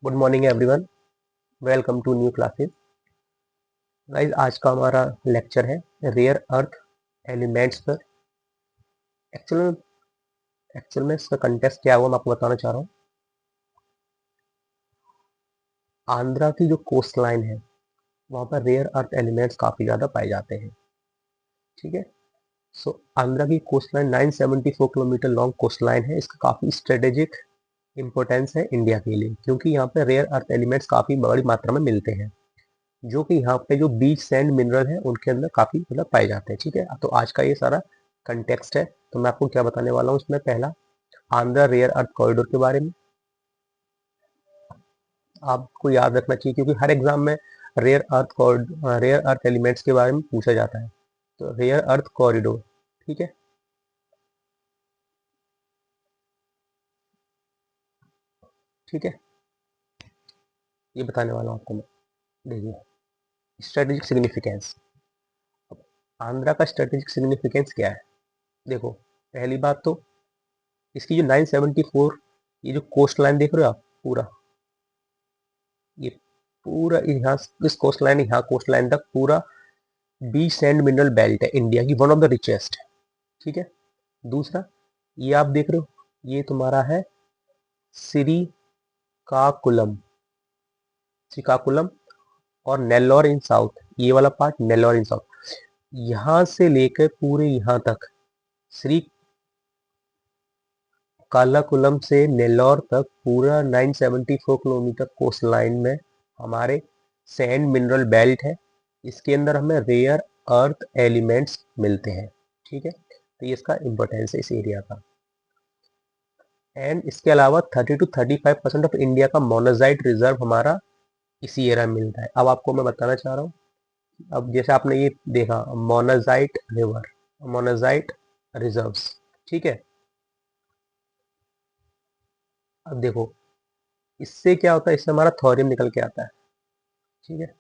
Good morning everyone, welcome to new classes. Guys, आज का हमारा लेक्चर है रेयर अर्थ एलिमेंट्स पर। एक्चुअल एक्चुअल में इसका कंटेक्स्ट क्या हुआ मैं आपको बताना चाह रहा हूँ। आंध्रा की जो कोस्ट लाइन है वहाँ पर रेयर अर्थ एलिमेंट्स काफ़ी ज़्यादा पाए जाते हैं। ठीक है। सो आंध्रा की coast line 974 kilometre long coast line है। इसका काफ़ी स्ट्रेटेजिक इंपॉर्टेंस है इंडिया के लिए, क्योंकि यहाँ पे रेयर अर्थ एलिमेंट्स काफ़ी बड़ी मात्रा में मिलते हैं, जो कि यहाँ पे जो बीच सैंड मिनरल है उनके अंदर काफी मतलब पाए जाते हैं। ठीक है, तो आज का ये सारा कंटेक्स्ट है। तो मैं आपको क्या बताने वाला हूँ उसमें, पहला आंध्रा रेयर अर्थ कॉरिडोर के बारे में आपको याद रखना चाहिए, क्योंकि हर एग्जाम में रेयर अर्थ एलिमेंट्स के बारे में पूछा जाता है। तो रेयर अर्थ कॉरिडोर, ठीक है, ठीक है, ये बताने वाला हूँ आपको मैं। देखिए, स्ट्रेटेजिक सिग्निफिकेंस। आंध्रा का स्ट्रेटेजिक सिग्निफिकेंस क्या है? देखो, पहली बात तो इसकी जो 974, ये जो कोस्ट लाइन देख रहे हो आप, पूरा ये पूरा यहाँ इस कोस्ट लाइन यहाँ कोस्ट लाइन तक पूरा बीच सैंड मिनरल बेल्ट है इंडिया की, वन ऑफ द रिचेस्ट। ठीक है। दूसरा, ये आप देख रहे हो, ये तुम्हारा है श्रीकाकुलम, श्रीकाकुलम और नेल्लोर इन साउथ। ये वाला पार्ट नेल्लोर इन साउथ, यहाँ से लेकर पूरे यहाँ तक श्री कालाकुलम से नेल्लोर तक पूरा 974 किलोमीटर कोस्ट लाइन में हमारे सैंड मिनरल बेल्ट है। इसके अंदर हमें रेयर अर्थ एलिमेंट्स मिलते हैं। ठीक है, तो ये इसका इम्पोर्टेंस है इस एरिया का। एंड इसके अलावा 30 to 35% ऑफ इंडिया का मोनाजाइट रिजर्व हमारा इसी एरिया में मिलता है। अब आपको मैं बताना चाह रहा हूँ, अब जैसे आपने ये देखा मोनाजाइट रिवर, मोनाजाइट रिजर्व्स, ठीक है। अब देखो, इससे क्या होता है, इससे हमारा थोरियम निकल के आता है। ठीक है,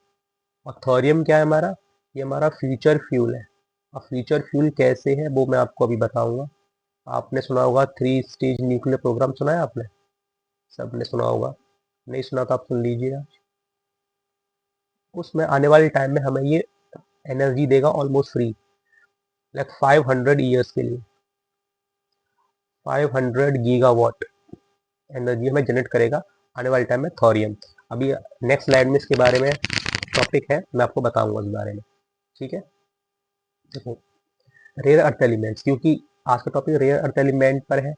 और थोरियम क्या है हमारा, ये हमारा फ्यूचर फ्यूल है। और फ्यूचर फ्यूल कैसे है वो मैं आपको अभी बताऊंगा। आपने सुना होगा 3 स्टेज न्यूक्लियर प्रोग्राम, सुना है आपने? सबने सुना होगा, नहीं सुना तो आप सुन लीजिएगा। उसमें आने वाले टाइम में हमें ये एनर्जी देगा ऑलमोस्ट फ्री, लाइक 500 ईयर्स के लिए 500 गीगावाट एनर्जी हमें जनरेट करेगा आने वाले टाइम में थोरियम। अभी नेक्स्ट स्लाइड में इसके बारे में टॉपिक है, मैं आपको बताऊंगा इस बारे में। ठीक है, देखो रेयर अर्थ एलिमेंट्स, क्योंकि आज का टॉपिक रेयर अर्थ एलिमेंट पर है,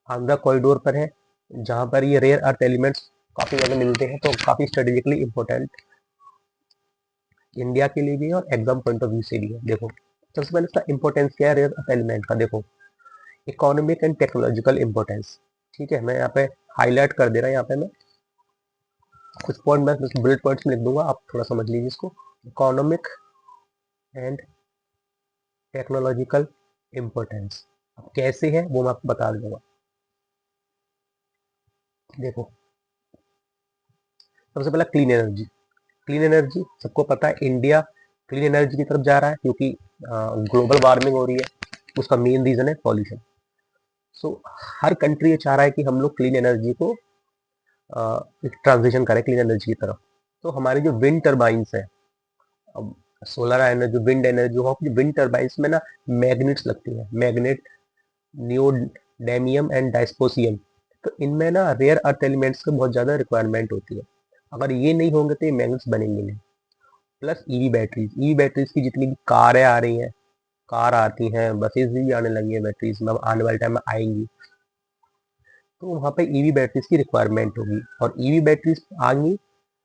आंध्रा कॉरिडोर पर है, जहाँ पर ये रेयर अर्थ एलिमेंट्स काफ़ी ज़्यादा मिलते हैं, तो काफ़ी स्ट्रेटेजिकली इम्पोर्टेंट इंडिया के लिए भी है और एग्जाम पॉइंट ऑफ व्यू से भी है। देखो, सबसे पहले इसका इंपॉर्टेंस क्या है रेयर अर्थ एलिमेंट का। देखो, इकोनॉमिक एंड टेक्नोलॉजिकल इंपॉर्टेंस। ठीक है, मैं यहाँ पे हाईलाइट कर दे रहा हूँ, यहाँ पे मैं कुछ पॉइंट मैं बुलेट पॉइंट्स में लिख दूंगा, आप थोड़ा समझ लीजिए इसको। इकोनॉमिक एंड टेक्नोलॉजिकल इम्पोर्टेंस अब कैसे है वो मैं आपको बता दूंगा। देखो, सबसे पहला क्लीन एनर्जी। क्लीन एनर्जी सबको पता है, इंडिया क्लीन एनर्जी की तरफ जा रहा है, क्योंकि ग्लोबल वार्मिंग हो रही है। उसका मेन रीजन है पॉल्यूशन। सो हर कंट्री ये चाह रहा है कि हम लोग क्लीन एनर्जी को ट्रांजिशन करें क्लीन एनर्जी की तरफ। तो हमारी जो विंड टर्बाइंस है, अब सोलर एनर्जी, जो विंड एनर्जी हो, विंड टर्बाइंस में ना मैग्नेट्स लगती है, मैग्नेट, नियोडेमियम एंड डायस्पोसियम। तो इनमें ना रेयर अर्थ एलिमेंट्स की बहुत ज़्यादा रिक्वायरमेंट होती है। अगर ये नहीं होंगे तो ये मैग्नेट्स बनेंगे नहीं। Plus EV batteries, EV batteries की जितनी भी कारें आ रही हैं, कार आती हैं, बसेज भी आने लगी हैं, बैटरीज में आने वाले टाइम में आएंगी, तो वहाँ पे ईवी बैटरीज की रिक्वायरमेंट होगी। और ईवी बैटरीज आएंगी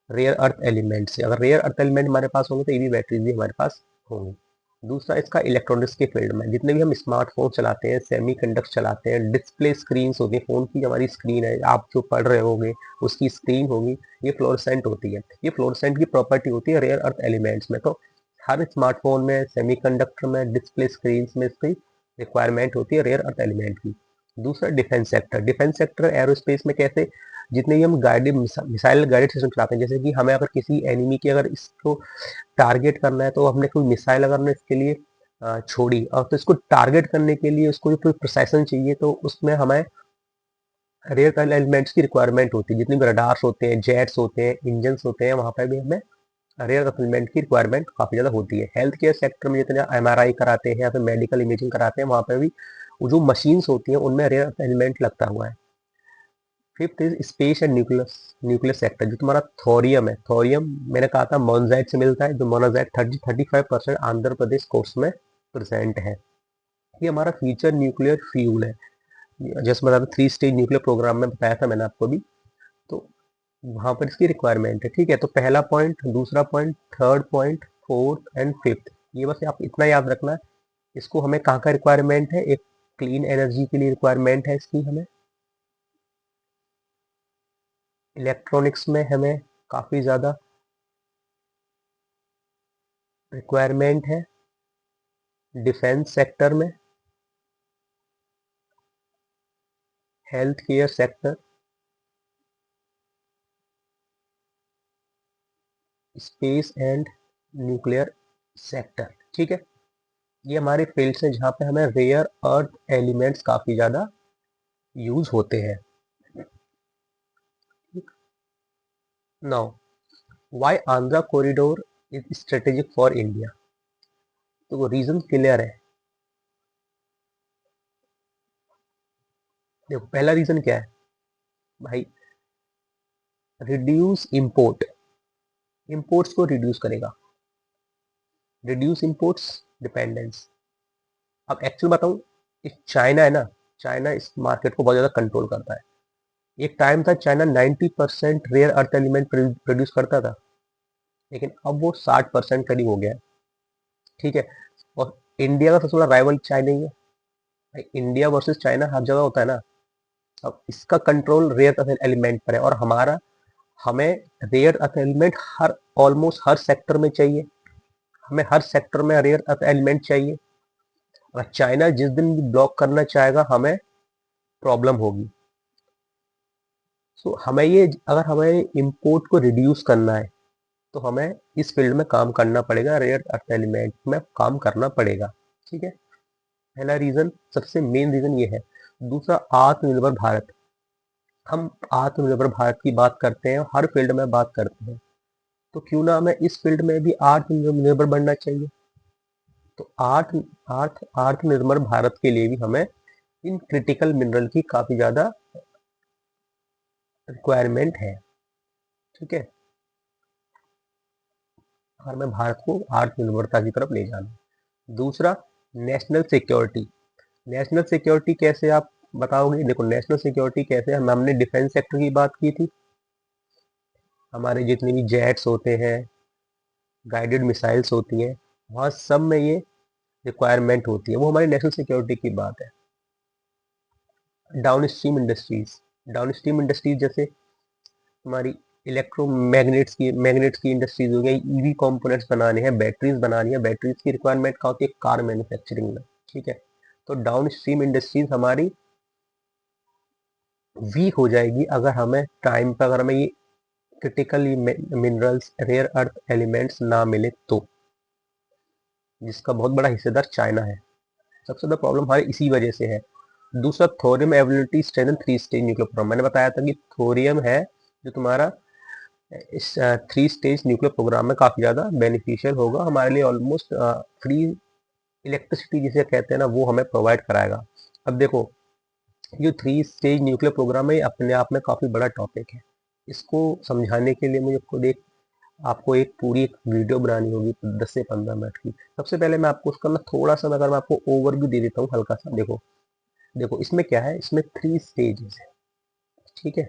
रेयर अर्थ एलिमेंट से। अगर रेयर अर्थ एलिमेंट हमारे पास होंगे तो ईवी बैटरीज भी हमारे पास होंगी। दूसरा, इसका इलेक्ट्रॉनिक्स के फील्ड में जितने भी हम स्मार्टफोन चलाते हैं, सेमी कंडक्टर चलाते हैं, डिस्प्ले स्क्रीन होती है, फोन की हमारी स्क्रीन है, आप जो पढ़ रहे होगे उसकी स्क्रीन होगी, ये फ्लोरेसेंट होती है। ये फ्लोरेसेंट की प्रॉपर्टी होती है रेयर अर्थ एलिमेंट्स में। तो हर स्मार्टफोन में, सेमी कंडक्टर में, डिस्प्ले स्क्रीन में इसकी रिक्वायरमेंट होती है रेयर अर्थ एलिमेंट की। दूसरा, defence sector. Defence sector aerospace में कैसे, जितने भी हम गाइडेड मिसाइल गाइडेड सिस्टम चलाते हैं, जैसे कि हमें अगर किसी एनिमी की अगर इसको टारगेट करना है, तो हमने कोई मिसाइल अगर हमने इसके लिए छोड़ी और तो इसको टारगेट करने के लिए उसको कोई प्रिसाइशन चाहिए, तो उसमें हमें रेयर एलिमेंट्स की रिक्वायरमेंट होती है, जितने भी रडार्स होते हैं, जेट्स होते हैं, इंजन्स होते हैं, वहाँ पे भी हमें रेयर एलिमेंट की रिक्वायरमेंट काफ़ी ज़्यादा होती है। हेल्थ केयर सेक्टर में जितने एमआरआई कराते हैं या फिर मेडिकल इमेजिंग कराते हैं, वहाँ पे भी वो जो मशीन्स होती हैं उनमें रेयर एलिमेंट लगता हुआ है। Fifth is space and nuclear sector, जो तुम्हारा थोरियम है। थोरियम मैंने कहा था मोनाजाइट से मिलता है, जो मोनाजाइट 35% आंध्र प्रदेश कोर्स में प्रेजेंट है। ये हमारा फ्यूचर न्यूक्लियर फ्यूल है, जैसे मतलब 3 स्टेज न्यूक्लियर प्रोग्राम में बताया था मैंने आपको भी, तो वहां पर इसकी रिक्वायरमेंट है। ठीक है, तो पहला पॉइंट, दूसरा point, third point, fourth and fifth, ये बस आप इतना याद रखना है। इसको हमें कहाँ का रिक्वायरमेंट है, एक क्लीन एनर्जी के लिए रिक्वायरमेंट है इसकी, हमें इलेक्ट्रॉनिक्स में हमें काफ़ी ज़्यादा रिक्वायरमेंट है, डिफेंस सेक्टर में, health care sector, space and nuclear sector. ठीक है, ये हमारे फील्ड्स हैं जहाँ पे हमें रेयर अर्थ एलिमेंट्स काफ़ी ज़्यादा यूज होते हैं। Now, why Andhra corridor is strategic for India, तो वो रीजन क्लियर है। देखो, पहला रीजन क्या है भाई, रिड्यूस इंपोर्ट, इंपोर्ट्स को रिड्यूस करेगा, रिड्यूस इंपोर्ट्स डिपेंडेंस। अब एक्चुअल बताऊं, इस चाइना है ना, चाइना इस मार्केट को बहुत ज़्यादा कंट्रोल करता है। एक टाइम था China 90% rare earth element produce करता था, लेकिन अब वो 60% करीब हो गया है। ठीक है, और इंडिया का सबसे बड़ा राइवल चाइना ही है भाई, इंडिया वर्सेस चाइना हर जगह होता है ना। अब इसका कंट्रोल रेयर अर्थ एलिमेंट पर है, और हमारा, हमें रेयर अर्थ एलिमेंट हर, ऑलमोस्ट हर सेक्टर में चाहिए, हमें हर सेक्टर में रेयर अर्थ एलिमेंट चाहिए। अगर चाइना जिस दिन भी ब्लॉक करना चाहेगा, हमें प्रॉब्लम होगी। सो हमें ये, अगर हमें इंपोर्ट को रिड्यूस करना है, तो हमें इस फील्ड में काम करना पड़ेगा, रेयर अर्थ एलिमेंट में काम करना पड़ेगा। ठीक है, पहला रीजन, सबसे मेन रीजन ये है। दूसरा, आत्मनिर्भर भारत। हम आत्मनिर्भर भारत की बात करते हैं, हर फील्ड में बात करते हैं, तो क्यों ना हमें इस फील्ड में भी आत्मनिर्भर बनना चाहिए। तो आत्मनिर्भर भारत के लिए भी हमें इन क्रिटिकल मिनरल की काफी ज्यादा रिक्वायरमेंट है। ठीक है, और मैं भारत को आत्मनिर्भरता की तरफ ले जाना। दूसरा, नेशनल सिक्योरिटी। नेशनल सिक्योरिटी कैसे आप बताओगे, देखो नेशनल सिक्योरिटी कैसे, हमने डिफेंस सेक्टर की बात की थी, हमारे जितने भी जेट्स होते हैं, गाइडेड मिसाइल्स होती हैं, वहाँ सब में ये रिक्वायरमेंट होती है, वो हमारी नेशनल सिक्योरिटी की बात है। Down stream industries, down stream industries जैसे हमारी मैग्नेट्स की इंडस्ट्रीज हो गई, ईवी कंपोनेंट्स बनाने हैं, बैटरीज बनानी है, बैटरीज की रिक्वायरमेंट का होती है कार मैन्युफैक्चरिंग में। ठीक है, तो डाउन स्ट्रीम इंडस्ट्रीज हमारी वीक हो जाएगी अगर हमें टाइम पर, अगर हमें ये critical minerals, rare earth elements ना मिले तो, जिसका बहुत बड़ा हिस्सेदार चाइना है। सबसे ज्यादा प्रॉब्लम हमारी इसी वजह से है। दूसरा, thorium ability strength 3 stage nuclear programme, मैंने बताया था कि थोरियम है जो तुम्हारा इस 3 स्टेज न्यूक्लियर प्रोग्राम में काफ़ी ज़्यादा बेनिफिशियल होगा हमारे लिए, ऑलमोस्ट फ्री इलेक्ट्रिसिटी जिसे कहते हैं ना, वो हमें प्रोवाइड कराएगा। अब देखो, जो 3 स्टेज न्यूक्लियर प्रोग्राम है, ये अपने आप में काफ़ी बड़ा टॉपिक है। इसको समझाने के लिए मुझे खुद आपको एक पूरी एक वीडियो बनानी होगी 10 से 15 मिनट की। सबसे पहले मैं आपको उसका ना थोड़ा सा, अगर मैं आपको ओवरव्यू दे देता हूँ हल्का सा। देखो देखो, इसमें क्या है, इसमें 3 स्टेजेस है। ठीक है,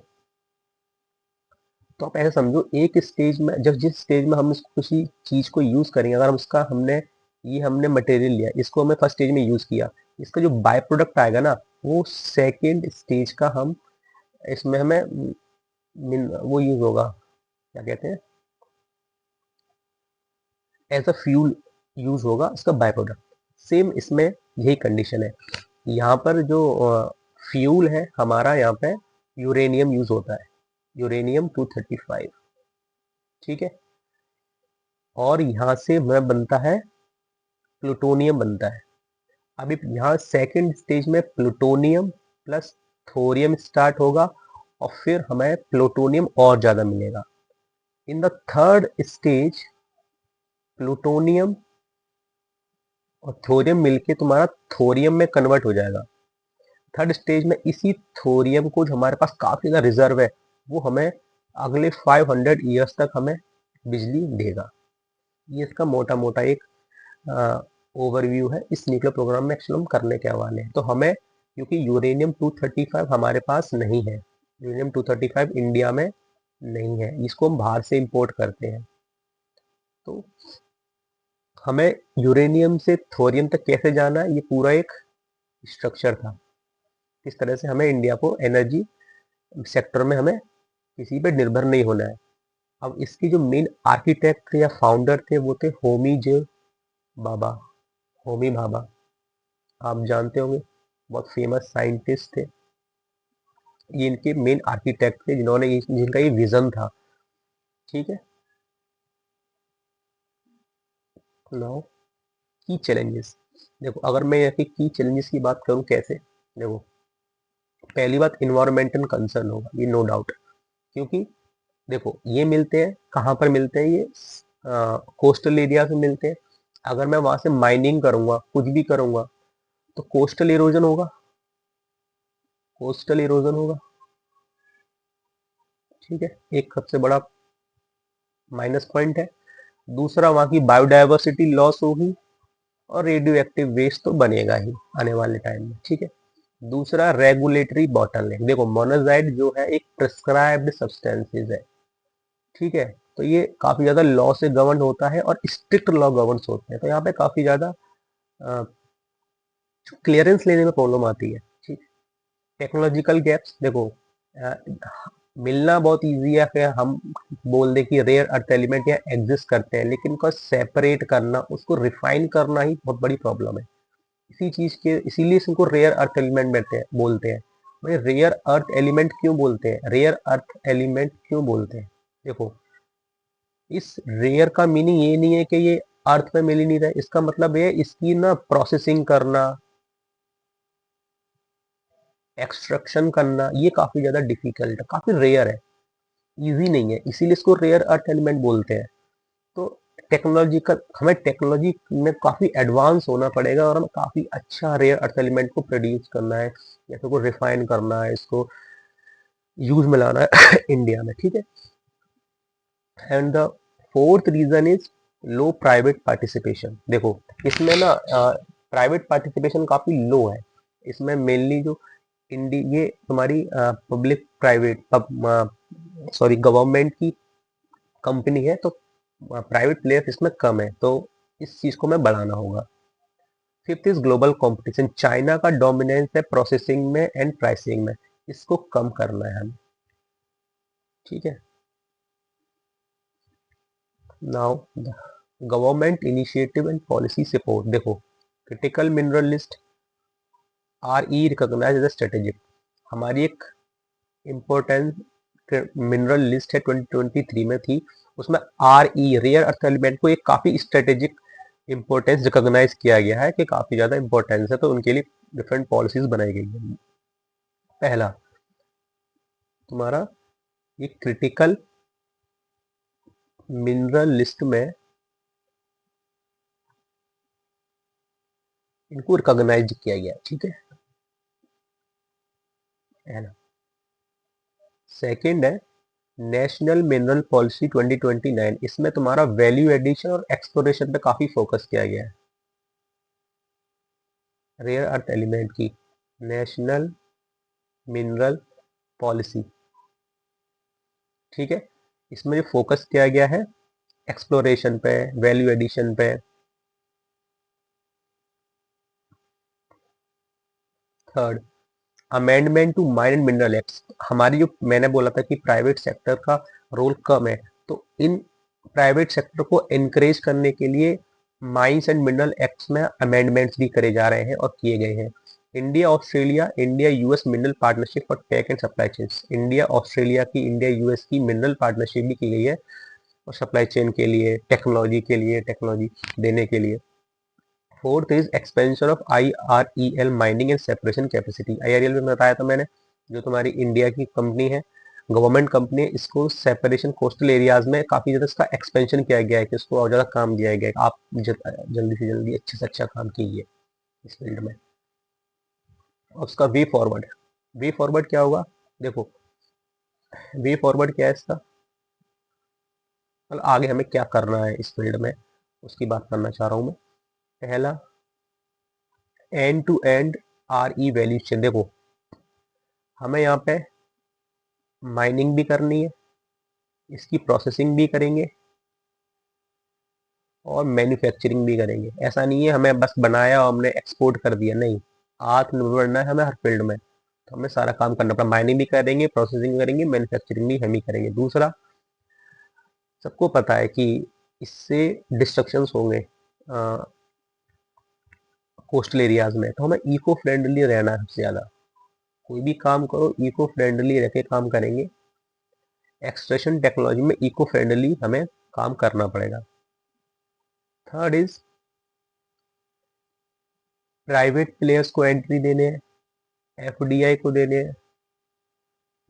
तो आप ऐसा समझो, एक स्टेज में, जब जिस स्टेज में हम इसको किसी चीज को यूज करेंगे, अगर हम इसका, हमने मटेरियल लिया, इसको हमें फर्स्ट स्टेज में यूज किया, इसका जो बाय प्रोडक्ट आएगा ना, वो सेकेंड स्टेज का हम, इसमें हमें वो यूज होगा, क्या कहते हैं, एज अ फ्यूल यूज होगा इसका बाय प्रोडक्ट। सेम इसमें यही कंडीशन है। यहाँ पर जो फ्यूल है हमारा, यहाँ पे यूरेनियम यूज होता है, यूरेनियम 235। ठीक है, और यहाँ से हमें बनता है प्लूटोनियम बनता है। अभी यहाँ सेकंड स्टेज में प्लूटोनियम प्लस थोरियम स्टार्ट होगा और फिर हमें प्लूटोनियम और ज़्यादा मिलेगा। In the third stage plutonium और थोरियम मिलके तुम्हारा थोरियम में कन्वर्ट हो जाएगा। थर्ड स्टेज में इसी थोरियम को जो हमारे पास काफ़ी ज़्यादा रिजर्व है वो हमें अगले 500 ईयर्स तक हमें बिजली देगा। ये इसका मोटा मोटा एक ओवरव्यू है इस न्यूक्लियर प्रोग्राम में एक्चुअली हम करने के वाले हैं। तो हमें क्योंकि यूरेनियम 235 हमारे पास नहीं है, यूरेनियम 235 इंडिया में नहीं है, इसको हम बाहर से इंपोर्ट करते हैं। तो हमें यूरेनियम से थोरियम तक कैसे जाना है ये पूरा एक स्ट्रक्चर था, किस तरह से हमें इंडिया को एनर्जी सेक्टर में हमें किसी पे निर्भर नहीं होना है। अब इसकी जो मेन आर्किटेक्ट या फाउंडर थे वो थे बाबा होमी भाभा, आप जानते होंगे, बहुत फेमस साइंटिस्ट थे। ये इनके मेन आर्किटेक्ट थे जिन्होंने जिनका ये विजन था। ठीक है, नाउ की चैलेंजेस। देखो अगर मैं यहाँ की चैलेंजेस की बात करूँ कैसे, देखो पहली बात इन्वायरमेंटल कंसर्न होगा, ये नो डाउट, क्योंकि देखो ये मिलते हैं कहाँ पर मिलते हैं, ये कोस्टल एरिया से मिलते हैं। अगर मैं वहां से माइनिंग करूंगा कुछ भी करूंगा तो कोस्टल इरोजन होगा, कोस्टल इरोजन होगा। ठीक है, एक सबसे बड़ा माइनस पॉइंट है। दूसरा वहाँ की बायोडायवर्सिटी लॉस होगी और रेडियो एक्टिव वेस्ट तो बनेगा ही आने वाले टाइम में। ठीक है, दूसरा रेगुलेटरी बॉटलनेक। देखो मोनोजाइड जो है एक प्रिस्क्राइब्ड सब्सटेंसेस है। ठीक है, तो ये काफी ज्यादा लॉ से गवर्न होता है और स्ट्रिक्ट लॉ गवर्न होते हैं, तो यहाँ पे काफी ज्यादा क्लियरेंस लेने में प्रॉब्लम आती है। ठीक, टेक्नोलॉजिकल गैप्स। देखो अ, मिलना बहुत इजी है कि हम बोल दें कि रेयर अर्थ एलिमेंट या एग्जिस्ट करते हैं, लेकिन उनको सेपरेट करना, उसको रिफाइन करना ही बहुत बड़ी प्रॉब्लम है। इसी चीज के इसीलिए इसको रेयर अर्थ एलिमेंट बोलते हैं। भाई रेयर अर्थ एलिमेंट क्यों बोलते हैं, रेयर अर्थ एलिमेंट क्यों बोलते हैं? देखो इस रेयर का मीनिंग ये नहीं है कि ये अर्थ पे मिल ही नहीं रहा है, इसका मतलब ये इसकी ना प्रोसेसिंग करना, एक्सट्रैक्शन करना ये काफी ज्यादा डिफिकल्ट है, काफी रेयर है, इजी नहीं है, इसीलिए इसको रेयर अर्थ एलिमेंट बोलते हैं। तो टेक्नोलॉजिकल हमें टेक्नोलॉजी में काफी एडवांस होना पड़ेगा और हमें काफी अच्छा रेयर अर्थ एलिमेंट को प्रोड्यूस करना है या फिर को रिफाइन करना है, इसको यूज में लाना है इंडिया में। ठीक है, and the fourth reason is low private participation. देखो इसमें ना प्राइवेट पार्टिसिपेशन काफी लो है। इसमें मेनली जो ये तुम्हारी पब्लिक प्राइवेट सॉरी गवर्नमेंट की कंपनी है, तो प्राइवेट प्लेयर्स इसमें कम है, तो इस चीज को मैं बढ़ाना होगा। Fifth is global competition. China का डोमिनेंस है प्रोसेसिंग में एंड प्राइसिंग में, इसको कम करना है हमें। ठीक है, now government initiative and policy support. देखो क्रिटिकल मिनरल लिस्ट आर ई रिकॉग्नाइज एज स्ट्रेटेजिक, हमारी एक इम्पोर्टेंट मिनरल लिस्ट है 2023 में थी, उसमें R E rare earth element को एक काफी स्ट्रेटेजिक इंपॉर्टेंस रिकॉग्नाइज किया गया है कि काफी ज्यादा इंपॉर्टेंस है, तो उनके लिए डिफरेंट पॉलिसीज बनाई गई है। पहला तुम्हारा ये क्रिटिकल मिनरल लिस्ट में इनको रिकॉग्नाइज किया गया। ठीक है ना। सेकंड है नेशनल मिनरल पॉलिसी 2029, इसमें तुम्हारा वैल्यू एडिशन और एक्सप्लोरेशन पे काफी फोकस किया गया है। रेयर अर्थ एलिमेंट की नेशनल मिनरल पॉलिसी। ठीक है, इसमें जो फोकस किया गया है एक्सप्लोरेशन पे, वैल्यू एडिशन पे। Third amendment to mine and mineral act. हमारी जो मैंने बोला था कि प्राइवेट सेक्टर का रोल कम है, तो इन प्राइवेट सेक्टर को एनकरेज करने के लिए माइंस एंड मिनरल एक्ट्स में अमेंडमेंट्स भी करे जा रहे हैं और किए गए हैं। India Australia India US mineral partnership for tech and supply chain. India Australia की, इंडिया यूएस की मिनरल पार्टनरशिप भी की गई है और सप्लाई चेन के लिए, टेक्नोलॉजी के लिए, टेक्नोलॉजी देने के लिए। Fourth is expansion of IREL mining and separation capacity. IREL में बताया था मैंने, जो तुम्हारी इंडिया की कंपनी है, गवर्नमेंट कंपनी है, इसको सेपरेशन कोस्टल एरियाज में काफ़ी ज़्यादा इसका एक्सपेंशन किया गया है कि उसको और ज़्यादा काम दिया गया है कि आप जल्दी से जल्दी अच्छे से अच्छा काम कीजिए इस फील्ड में। और उसका वे फॉरवर्ड क्या होगा? देखो, वे फॉरवर्ड क्या है इसका, मतलब आगे हमें क्या करना है इस फील्ड में, उसकी बात करना चाह रहा हूँ मैं। पहला, end to end R E value chain. देखो, हमें यहाँ पे माइनिंग भी करनी है, इसकी प्रोसेसिंग भी करेंगे और मैन्युफैक्चरिंग भी करेंगे। ऐसा नहीं है हमें बस बनाया और हमने एक्सपोर्ट कर दिया, नहीं, आत्मनिर्भर बनना है हमें हर फील्ड में, तो हमें सारा काम करना पड़ा। माइनिंग भी करेंगे, प्रोसेसिंग भी करेंगे, मैन्युफैक्चरिंग भी हम ही करेंगे। दूसरा, सबको पता है कि इससे डिस्ट्रक्शंस होंगे कोस्टल एरियाज में, तो हमें इको फ्रेंडली रहना है सबसे ज़्यादा। कोई भी काम करो इको फ्रेंडली रह के काम करेंगे। एक्सट्रैक्शन टेक्नोलॉजी में इको फ्रेंडली हमें काम करना पड़ेगा। थर्ड इज, प्राइवेट प्लेयर्स को एंट्री देने हैं, एफडीआई को देने हैं,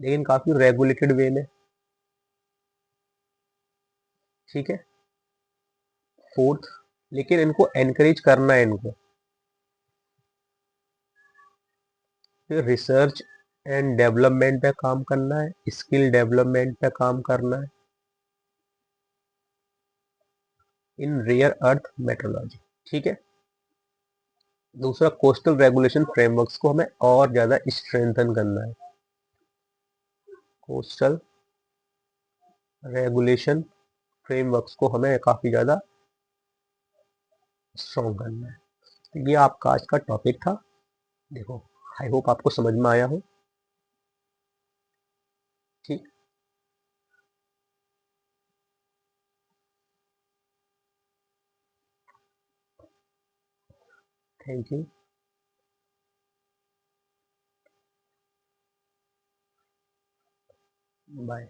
लेकिन काफ़ी रेगुलेटेड वे में। ठीक है। फोर्थ, लेकिन इनको एनकरेज करना है, इनको फिर रिसर्च एंड डेवलपमेंट पे काम करना है, स्किल डेवलपमेंट पे काम करना है इन रेयर अर्थ मेट्रोलॉजी। ठीक है। दूसरा, कोस्टल रेगुलेशन फ्रेमवर्क्स को हमें और ज़्यादा स्ट्रेंथन करना है, कोस्टल रेगुलेशन फ्रेमवर्क्स को हमें काफ़ी ज़्यादा स्ट्रॉन्ग करना है। तो ये आपका आज का टॉपिक था। देखो, आई होप आपको समझ में आया हो। ठीक, थैंक यू, बाय।